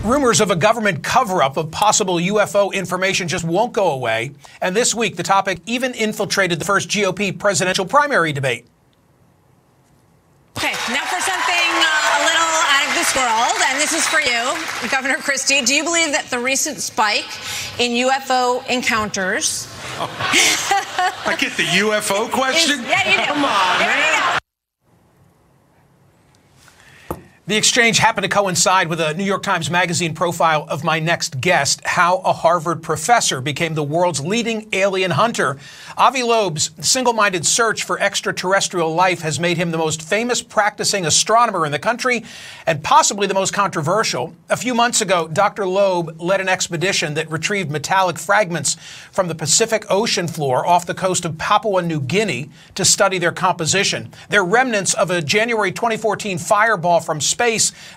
Rumors of a government cover-up of possible UFO information just won't go away. And this week, the topic even infiltrated the first GOP presidential primary debate. Okay, now for something a little out of this world, and this is for you, Governor Christie. Do you believe that the recent spike in UFO encounters... I get the UFO question? Yeah, you do. Come on, man. The exchange happened to coincide with a New York Times Magazine profile of my next guest, how a Harvard professor became the world's leading alien hunter. Avi Loeb's single-minded search for extraterrestrial life has made him the most famous practicing astronomer in the country and possibly the most controversial. A few months ago, Dr. Loeb led an expedition that retrieved metallic fragments from the Pacific Ocean floor off the coast of Papua New Guinea to study their composition. They're remnants of a January 2014 fireball from space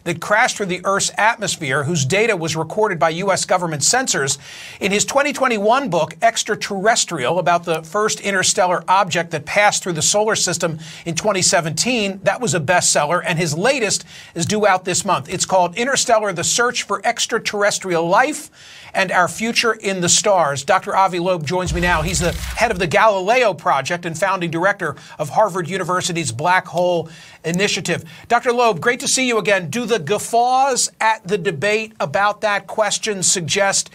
that crashed through the Earth's atmosphere, whose data was recorded by U.S. government sensors. In his 2021 book, Extraterrestrial, about the first interstellar object that passed through the solar system in 2017, that was a bestseller, and his latest is due out this month. It's called Interstellar: The Search for Extraterrestrial Life and Our Future in the Stars. Dr. Avi Loeb joins me now. He's the head of the Galileo Project and founding director of Harvard University's Black Hole Initiative. Dr. Loeb, great to see you again. Do the guffaws at the debate about that question suggest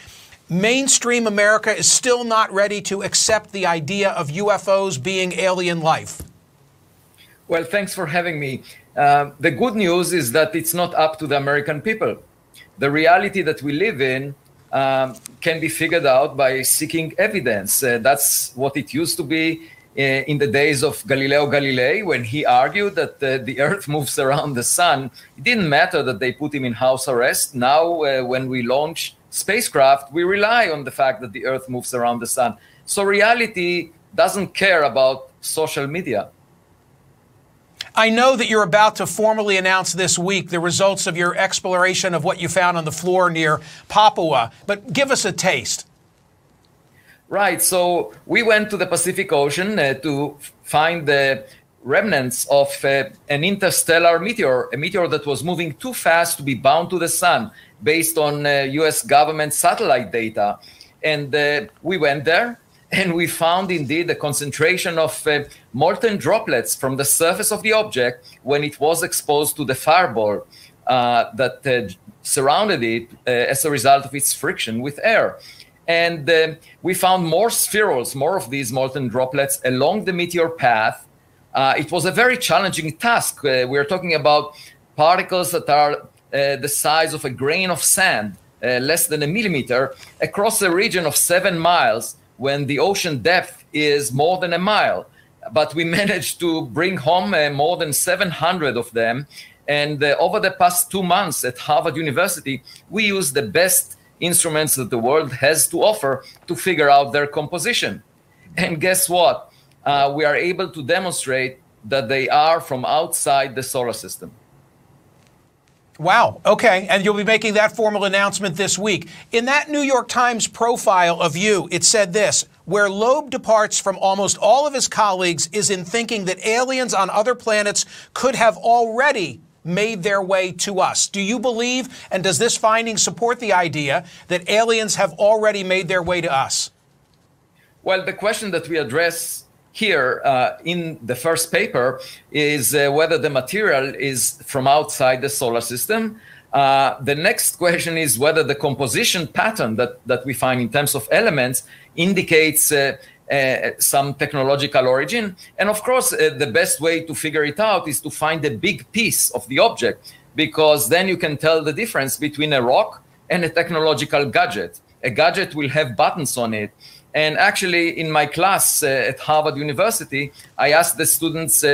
mainstream America is still not ready to accept the idea of UFOs being alien life? Well, thanks for having me. The good news is that it's not up to the American people. The reality that we live in can be figured out by seeking evidence. That's what it used to be in the days of Galileo Galilei, when he argued that the Earth moves around the sun. It didn't matter that they put him in house arrest. Now, when we launch spacecraft, we rely on the fact that the Earth moves around the sun. So reality doesn't care about social media. I know that you're about to formally announce this week the results of your exploration of what you found on the floor near Papua, but give us a taste. Right. So we went to the Pacific Ocean to find the remnants of an interstellar meteor, a meteor that was moving too fast to be bound to the sun based on U.S. government satellite data. And we went there. And we found, indeed, a concentration of molten droplets from the surface of the object when it was exposed to the fireball that surrounded it as a result of its friction with air. And we found more spherules, more of these molten droplets along the meteor path. It was a very challenging task. We're talking about particles that are the size of a grain of sand, less than a millimeter, across a region of 7 miles, when the ocean depth is more than a mile. But we managed to bring home more than 700 of them. And over the past 2 months at Harvard University, we used the best instruments that the world has to offer to figure out their composition. And guess what? We are able to demonstrate that they are from outside the solar system. Wow. Okay. And you'll be making that formal announcement this week. In that New York Times profile of you, it said this: where Loeb departs from almost all of his colleagues is in thinking that aliens on other planets could have already made their way to us. Do you believe, and does this finding support the idea that aliens have already made their way to us? Well, the question that we address here in the first paper is whether the material is from outside the solar system. The next question is whether the composition pattern that we find in terms of elements indicates some technological origin. And of course, the best way to figure it out is to find a big piece of the object, because then you can tell the difference between a rock and a technological gadget. A gadget will have buttons on it. And actually, in my class at Harvard University, I asked the students,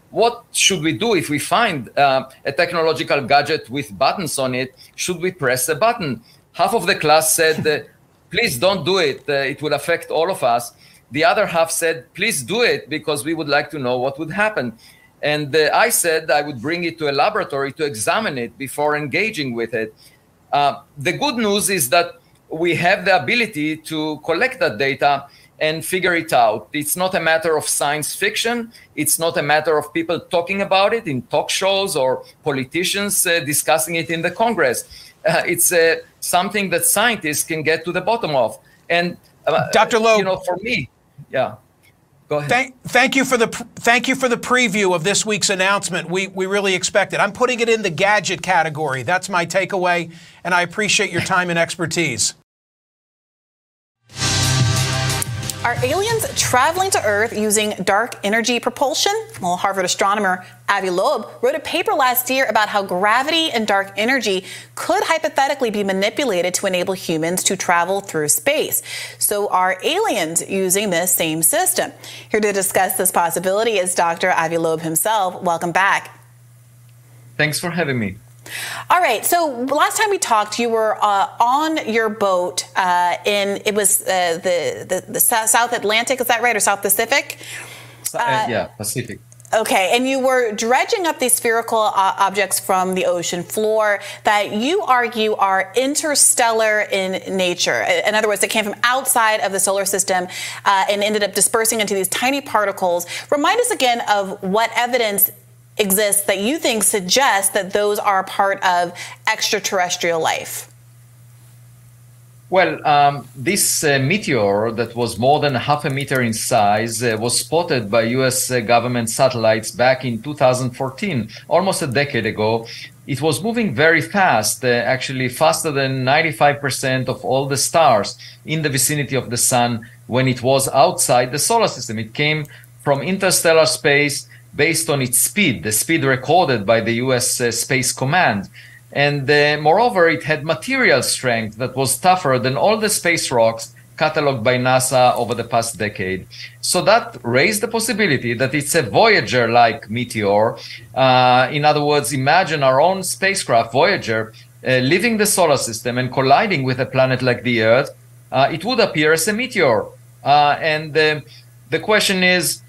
what should we do if we find a technological gadget with buttons on it? Should we press a button? Half of the class said, please don't do it. It will affect all of us. The other half said, please do it, because we would like to know what would happen. And I said I would bring it to a laboratory to examine it before engaging with it. The good news is that we have the ability to collect that data and figure it out. It's not a matter of science fiction. It's not a matter of people talking about it in talk shows or politicians discussing it in the Congress. It's something that scientists can get to the bottom of. And Dr. Loeb, for me, yeah. Go ahead. Thank you for the preview of this week's announcement. We really expect it. I'm putting it in the gadget category. That's my takeaway, and I appreciate your time and expertise. Are aliens traveling to Earth using dark energy propulsion? Well, Harvard astronomer Avi Loeb wrote a paper last year about how gravity and dark energy could hypothetically be manipulated to enable humans to travel through space. So are aliens using this same system? Here to discuss this possibility is Dr. Avi Loeb himself. Welcome back. Thanks for having me. All right. So last time we talked, you were on your boat the South Atlantic. Is that right? Or South Pacific? Yeah, Pacific. Okay. And you were dredging up these spherical objects from the ocean floor that you argue are interstellar in nature. In other words, they came from outside of the solar system and ended up dispersing into these tiny particles. Remind us again of what evidence exists that you think suggests that those are part of extraterrestrial life. Well, this meteor that was more than 0.5 meter in size was spotted by US government satellites back in 2014, almost a decade ago. It was moving very fast, actually faster than 95% of all the stars in the vicinity of the sun when it was outside the solar system. It came from interstellar space based on its speed, the speed recorded by the US Space Command. And moreover, it had material strength that was tougher than all the space rocks cataloged by NASA over the past decade. So that raised the possibility that it's a Voyager-like meteor. In other words, imagine our own spacecraft, Voyager, leaving the solar system and colliding with a planet like the Earth. It would appear as a meteor. And the question is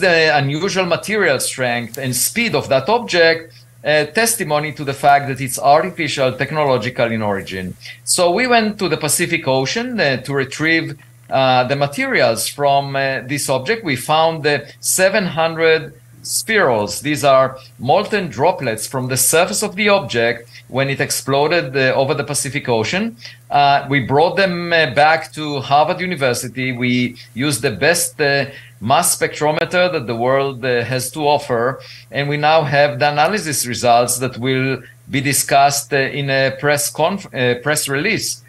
the unusual material strength and speed of that object testimony to the fact that it's artificial, technological in origin? So we went to the Pacific Ocean to retrieve the materials from this object. We found 700 spherules. These are molten droplets from the surface of the object when it exploded over the Pacific Ocean. We brought them back to Harvard University. We used the best mass spectrometer that the world has to offer, and we now have the analysis results that will be discussed in a press release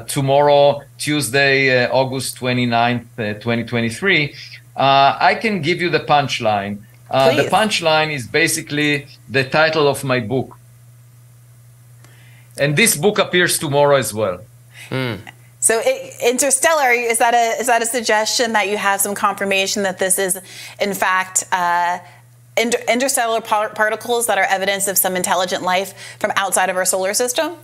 tomorrow, Tuesday, August 29th, 2023. I can give you the punchline. The punchline is basically the title of my book. And this book appears tomorrow as well. So interstellar, is that a suggestion that you have some confirmation that this is, in fact, interstellar particles that are evidence of some intelligent life from outside of our solar system?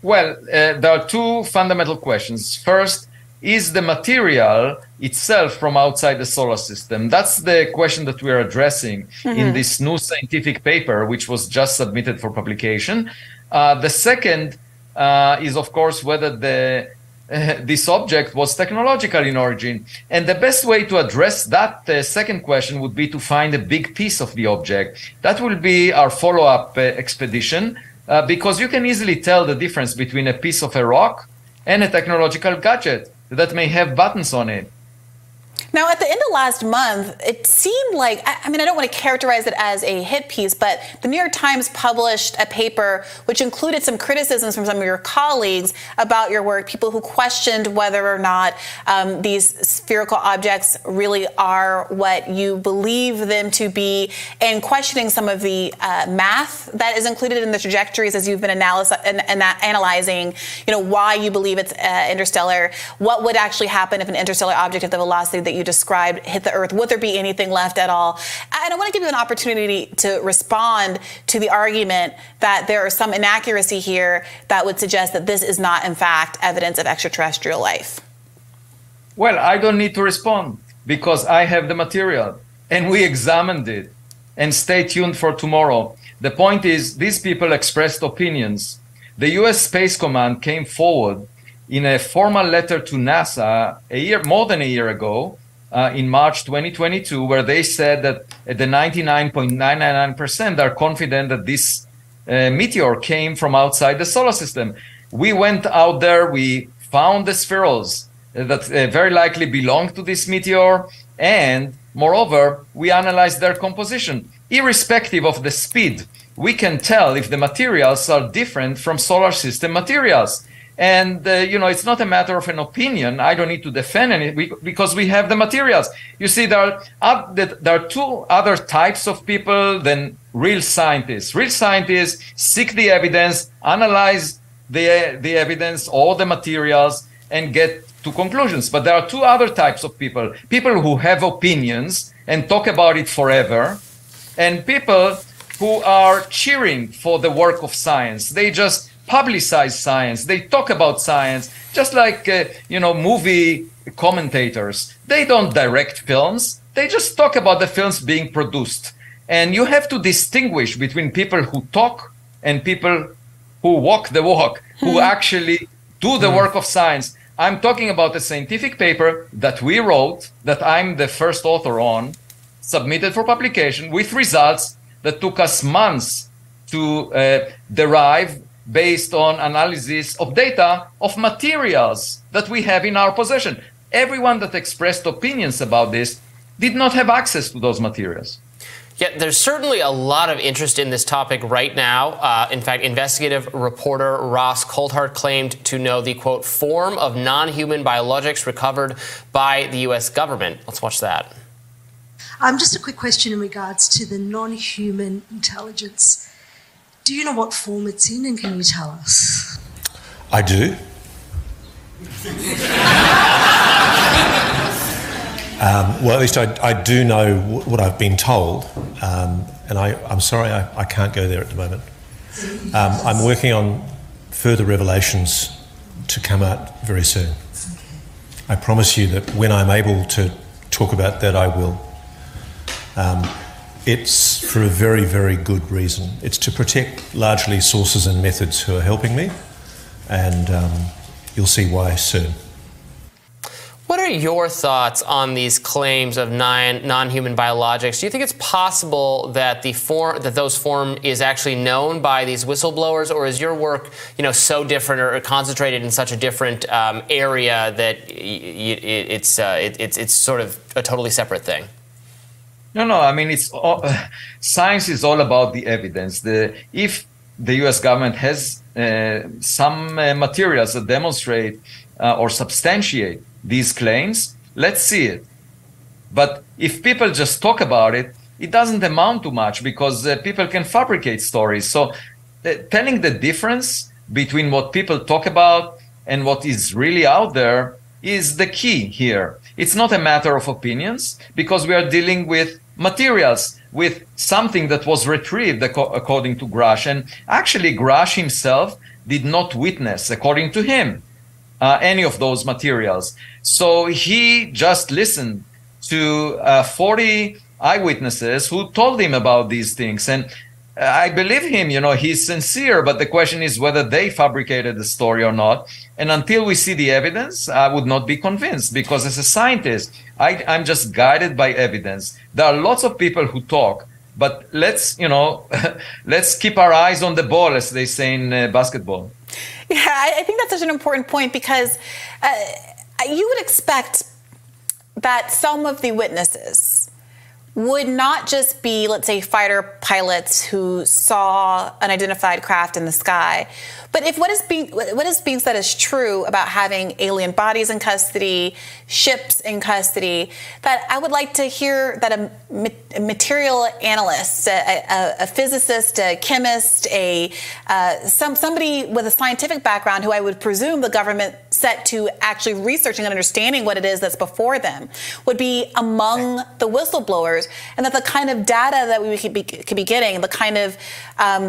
Well, there are two fundamental questions. First, is the material itself from outside the solar system? That's the question that we're addressing in this new scientific paper, which was just submitted for publication. The second is, of course, whether this object was technological in origin. And the best way to address that second question would be to find a big piece of the object. That will be our follow-up expedition, because you can easily tell the difference between a piece of a rock and a technological gadget that may have buttons on it. Now, at the end of last month, it seemed like, I mean, I don't want to characterize it as a hit piece, but the New York Times published a paper which included some criticisms from some of your colleagues about your work, people who questioned whether or not these spherical objects really are what you believe them to be, and questioning some of the math that is included in the trajectories as you've been analyzing, why you believe it's interstellar, what would actually happen if an interstellar object at the velocity that you described hit the Earth. Would there be anything left at all? And I want to give you an opportunity to respond to the argument that there is some inaccuracy here that would suggest that this is not, in fact, evidence of extraterrestrial life. Well, I don't need to respond because I have the material and we examined it. And stay tuned for tomorrow. The point is, these people expressed opinions. The US Space Command came forward in a formal letter to NASA more than a year ago, in March 2022, where they said that the 99.999% are confident that this meteor came from outside the solar system. We went out there, we found the spherules that very likely belong to this meteor, and moreover, we analyzed their composition. Irrespective of the speed, we can tell if the materials are different from solar system materials. And, it's not a matter of an opinion. I don't need to defend any because we have the materials. You see, there are two other types of people than real scientists. Real scientists seek the evidence, analyze the evidence, all the materials, and get to conclusions. But there are two other types of people. People who have opinions and talk about it forever, and people who are cheering for the work of science. They just publicize science. They talk about science, just like, movie commentators. They don't direct films. They just talk about the films being produced. And you have to distinguish between people who talk and people who walk the walk, who actually do the work of science. I'm talking about a scientific paper that we wrote, that I'm the first author on, submitted for publication with results that took us months to derive based on analysis of data of materials that we have in our possession. Everyone that expressed opinions about this did not have access to those materials. Yeah, there's certainly a lot of interest in this topic right now. In fact, investigative reporter Ross Coulthart claimed to know the, quote, form of non-human biologics recovered by the U.S. government. Let's watch that. Just a quick question in regards to the non-human intelligence. Do you know what form it's in, and can you tell us? I do. Well, at least I do know what I've been told, and I'm sorry I can't go there at the moment. I'm working on further revelations to come out very soon. I promise you that when I'm able to talk about that, I will. It's for a very, very good reason. It's to protect largely sources and methods who are helping me, and you'll see why soon. What are your thoughts on these claims of non-human biologics? Do you think it's possible that those form is actually known by these whistleblowers, or is your work, so different or concentrated in such a different area that it's sort of a totally separate thing? No. I mean, science is all about the evidence. If the U.S. government has some materials that demonstrate or substantiate these claims, let's see it. But if people just talk about it, it doesn't amount to much because people can fabricate stories. So telling the difference between what people talk about and what is really out there is the key here. It's not a matter of opinions because we are dealing with materials, with something that was retrieved according to Grush. And actually, Grush himself did not witness, according to him, any of those materials. So he just listened to 40 eyewitnesses who told him about these things. And I believe him, he's sincere, but the question is whether they fabricated the story or not. And until we see the evidence, I would not be convinced, because as a scientist, I'm just guided by evidence. There are lots of people who talk, but let's keep our eyes on the ball, as they say in basketball. Yeah, I think that's such an important point, because you would expect that some of the witnesses would not just be, let's say, fighter pilots who saw an unidentified craft in the sky, but if what is being said is true about having alien bodies in custody, ships in custody, that I would like to hear that a material analyst, a physicist, a chemist, somebody with a scientific background who I would presume the government set to actually researching and understanding what it is that's before them would be among the whistleblowers, and that the kind of data that we could be getting, the kind of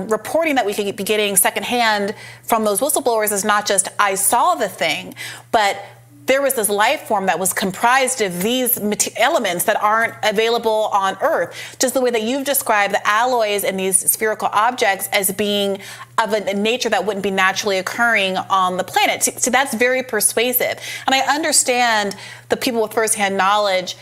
reporting that we could be getting secondhand from those whistleblowers is not just I saw the thing, but there was this life form that was comprised of these elements that aren't available on Earth. Just the way that you've described the alloys in these spherical objects as being of a nature that wouldn't be naturally occurring on the planet. So that's very persuasive. And I understand the people with firsthand knowledge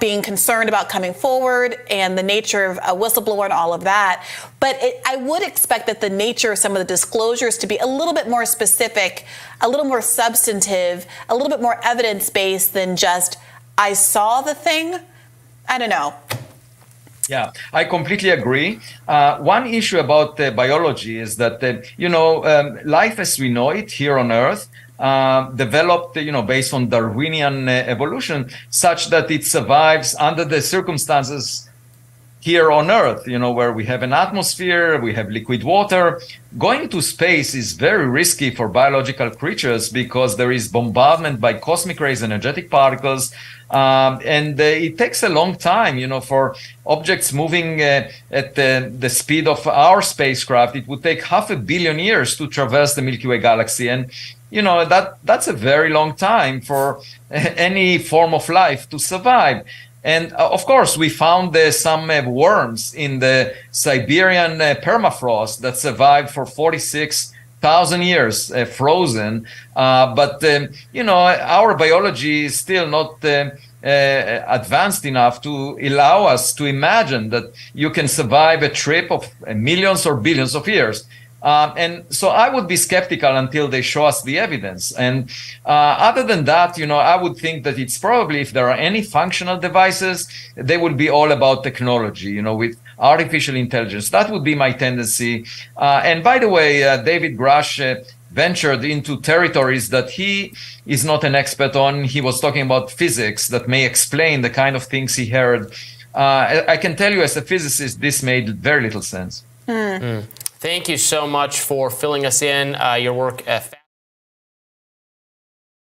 being concerned about coming forward and the nature of a whistleblower and all of that. But I would expect that the nature of some of the disclosures to be a little bit more specific, a little more substantive, a little bit more evidence-based than just, I saw the thing. I don't know. Yeah, I completely agree. One issue about biology is that, life as we know it here on Earth developed, based on Darwinian evolution, such that it survives under the circumstances here on Earth, where we have an atmosphere, we have liquid water. Going to space is very risky for biological creatures because there is bombardment by cosmic rays, energetic particles, and it takes a long time, for objects moving at the speed of our spacecraft. It would take 500 million years to traverse the Milky Way galaxy, and that's a very long time for any form of life to survive. And of course, we found some worms in the Siberian permafrost that survived for 46,000 years frozen. But our biology is still not advanced enough to allow us to imagine that you can survive a trip of millions or billions of years. And so I would be skeptical until they show us the evidence. And other than that, I would think that it's probably, if there are any functional devices, they will be all about technology, with artificial intelligence. That would be my tendency. And by the way, David Grush ventured into territories that he is not an expert on. He was talking about physics that may explain the kind of things he heard. I can tell you as a physicist, this made very little sense. Thank you so much for filling us in. Your work